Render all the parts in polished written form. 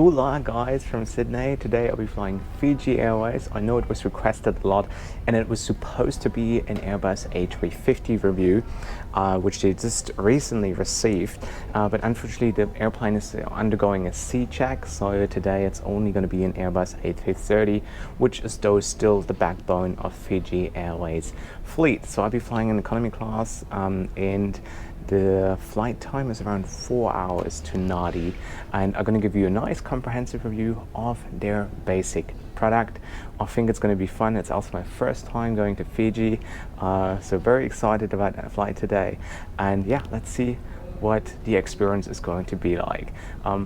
Hola guys from Sydney. Today I'll be flying FIJI Airways. I know it was requested a lot and it was supposed to be an Airbus A350 review, which they just recently received, but unfortunately the airplane is undergoing a C check, so today it's only going to be an Airbus A330, which is though still the backbone of FIJI Airways fleet. So I'll be flying in economy class, and the flight time is around 4 hours to Nadi, and I'm going to give you a nice comprehensive review of their basic product. I think it's going to be fun. It's also my first time going to Fiji, so very excited about that flight today. And yeah, let's see what the experience is going to be like.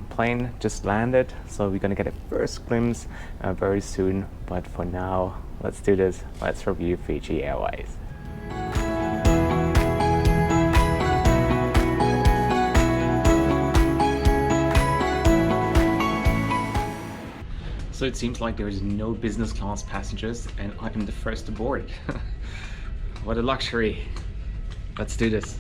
Plane just landed, so we're going to get a first glimpse very soon, but for now, let's do this. Let's review FIJI Airways. So it seems like there is no business class passengers and I am the first aboard. What a luxury. Let's do this.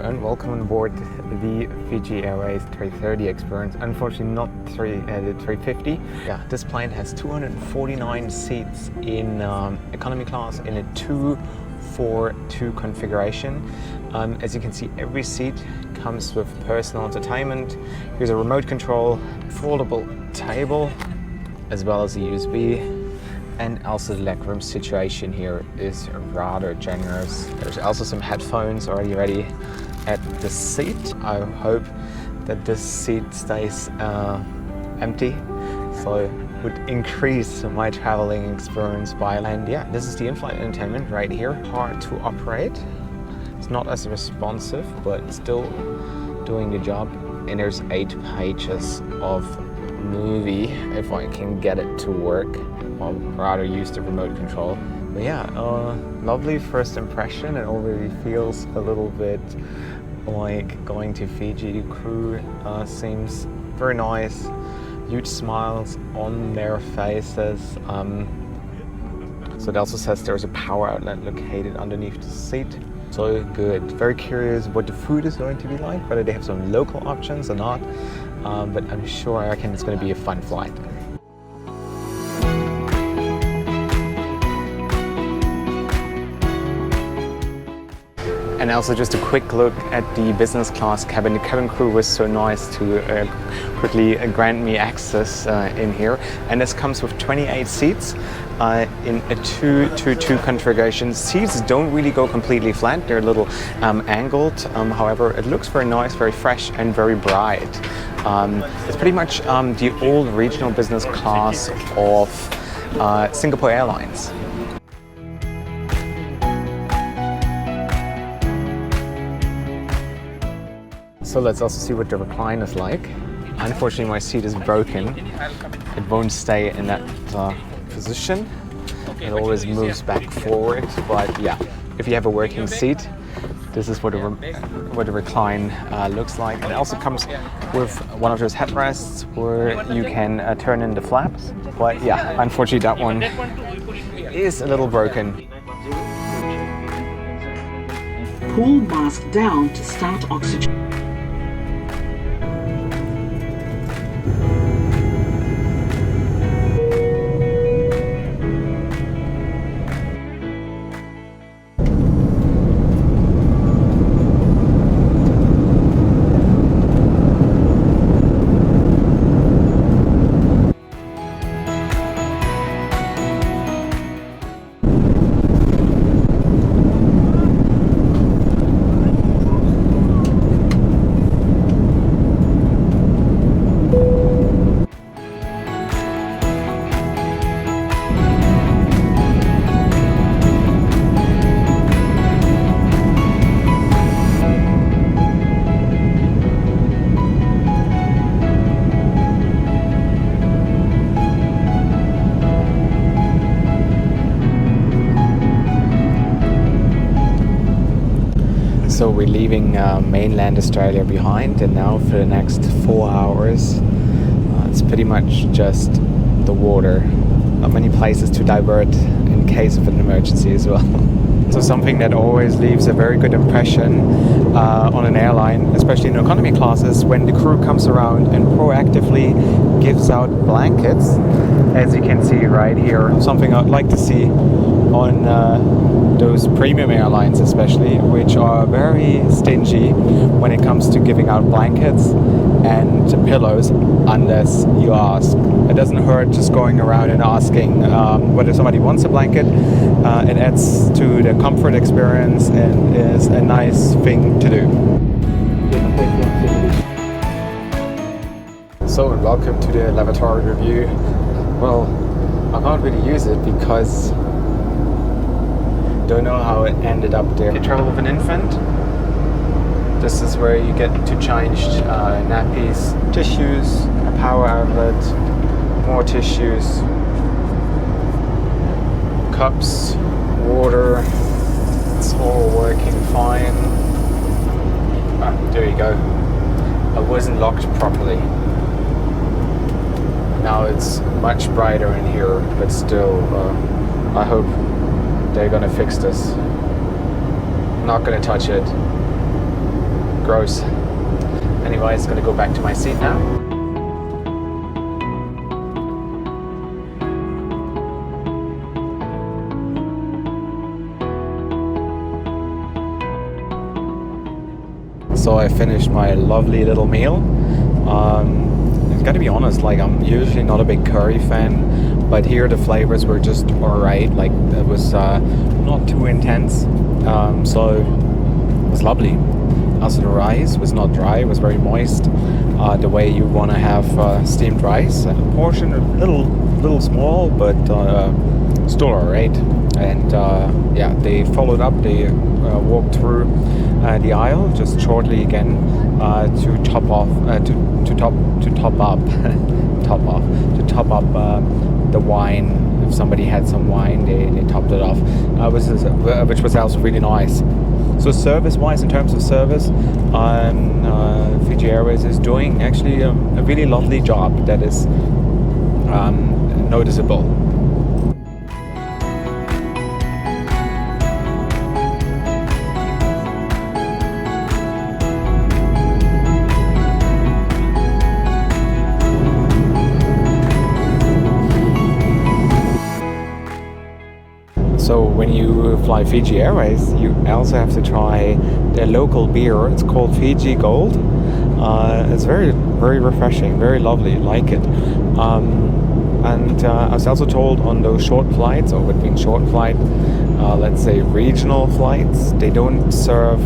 And welcome on board the FIJI Airways 330 experience. Unfortunately not the 350. Yeah, this plane has 249 seats in economy class in a 2-4-2 configuration. As you can see, every seat comes with personal entertainment. Here's a remote control, foldable table, as well as a USB. And also the legroom situation here is rather generous. There's also some headphones already ready at the seat. I hope that this seat stays empty, so it would increase my traveling experience by. And yeah, this is the in-flight entertainment right here. Hard to operate. It's not as responsive, but still doing the job. And there's 8 pages of movie if I can get it to work. I'll rather use the remote control. But yeah, lovely first impression. It already feels a little bit like going to Fiji. The crew seems very nice, huge smiles on their faces. So it also says there's a power outlet located underneath the seat. So good. Very curious what the food is going to be like, whether they have some local options or not. But I'm sure I reckon it's going to be a fun flight. And also just a quick look at the business class cabin. The cabin crew was so nice to quickly grant me access in here. And this comes with 28 seats in a 2-2-2 configuration. Seats don't really go completely flat. They're a little angled. However, it looks very nice, very fresh and very bright. It's pretty much the old regional business class of Singapore Airlines. So let's also see what the recline is like. Unfortunately, my seat is broken. It won't stay in that position. It always moves back forward. But yeah, if you have a working seat, this is what the recline looks like. And it also comes with one of those headrests where you can turn in the flaps. But yeah, unfortunately, that one is a little broken. Pull mask down to start oxygen. So we're leaving mainland Australia behind, and now for the next 4 hours it's pretty much just the water. Not many places to divert in case of an emergency as well. So something that always leaves a very good impression on an airline, especially in economy classes, when the crew comes around and proactively gives out blankets, as you can see right here. Something I'd like to see on those premium airlines especially, which are very stingy when it comes to giving out blankets and pillows unless you ask. It doesn't hurt just going around and asking whether somebody wants a blanket. It adds to the comfort experience and is a nice thing to do. So welcome to the Lavatory review. Well, I can't really use it because don't know how it ended up there. If you travel with an infant, this is where you get to change nappies, tissues, a power outlet, more tissues, cups, water. It's all working fine. There you go. I wasn't locked properly. Now it's much brighter in here, but still, I hope they're gonna fix this. Not gonna touch it. Gross. Anyway, it's gonna go back to my seat now. So I finished my lovely little meal. I gotta be honest, like I'm usually not a big curry fan, but here the flavors were just alright. Like it was not too intense, so it was lovely. Also the rice was not dry, it was very moist, the way you want to have steamed rice. A portion a little small, but still alright. And yeah, they followed up, they walked through the aisle just shortly again to top up the wine. If somebody had some wine, they topped it off, which was also really nice. So service-wise, in terms of service, Fiji Airways is doing actually a really lovely job that is noticeable. So when you fly Fiji Airways, you also have to try their local beer. It's called Fiji Gold. It's very, very refreshing, very lovely, like it. And I was also told on those short flights, or between short flight, let's say regional flights, they don't serve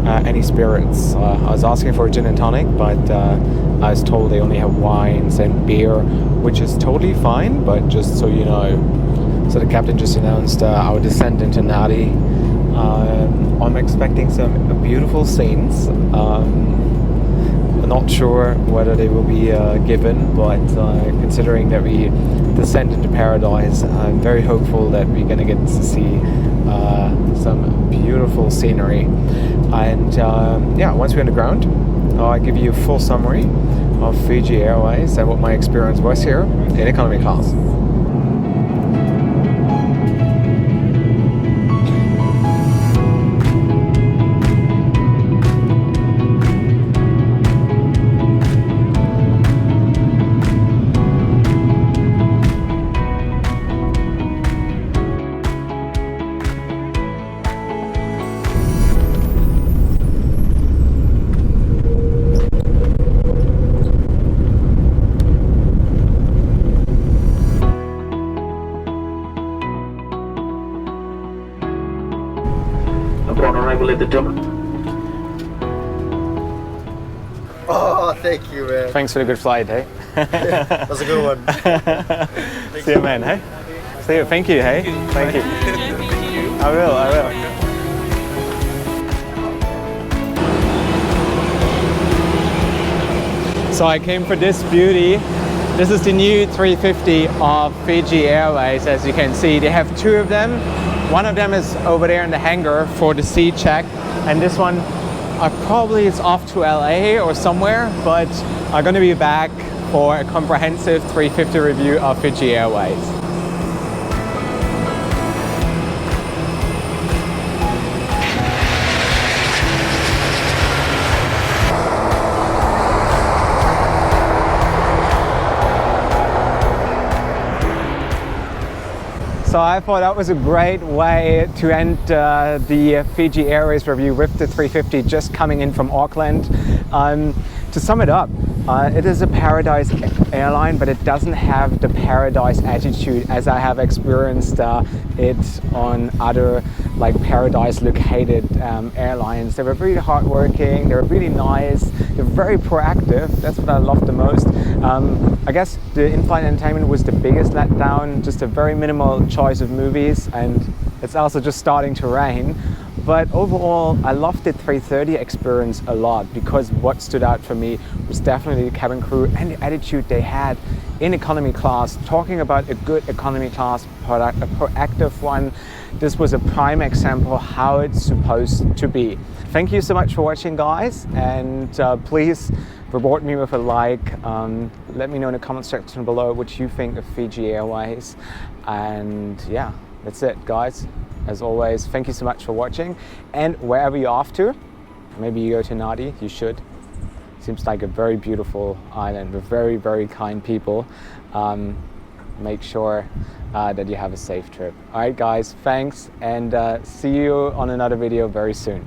any spirits. I was asking for a gin and tonic, but I was told they only have wines and beer, which is totally fine, but just so you know. So the captain just announced our descent into Nadi. I'm expecting some beautiful scenes. I'm not sure whether they will be given, but considering that we descend into paradise, I'm very hopeful that we're going to get to see some beautiful scenery. And yeah, once we're on the ground, I'll give you a full summary of Fiji Airways and what my experience was here in economy class. Upon arrival at the door. Oh, thank you, man. Thanks for the good flight, hey? That's a good one. See you, man, hey? See you, thank you, hey? Thank you. I will. So I came for this beauty. This is the new 350 of Fiji Airways. As you can see, they have two of them. One of them is over there in the hangar for the C check, and this one probably is off to LA or somewhere, but I'm going to be back for a comprehensive 350 review of FIJI Airways. So I thought that was a great way to end the FIJI Airways review with the 350 just coming in from Auckland. To sum it up, it is a paradise airline, but it doesn't have the paradise attitude as I have experienced it on other like paradise located airlines. They were really hardworking, they were really nice, they're very proactive. That's what I love the most. I guess the in-flight entertainment was the biggest letdown, just a very minimal choice of movies, and it's also just starting to rain. But overall, I loved the 330 experience a lot, because what stood out for me was definitely the cabin crew and the attitude they had in economy class, talking about a good economy class product, a proactive one. This was a prime example how it's supposed to be. Thank you so much for watching, guys, and please reward me with a like. Let me know in the comment section below what you think of FIJI Airways. And yeah, that's it, guys. As always, thank you so much for watching, and wherever you're off to, maybe you go to Nadi, you should. Seems like a very beautiful island with very, very kind people. Make sure that you have a safe trip. All right, guys, thanks, and see you on another video very soon.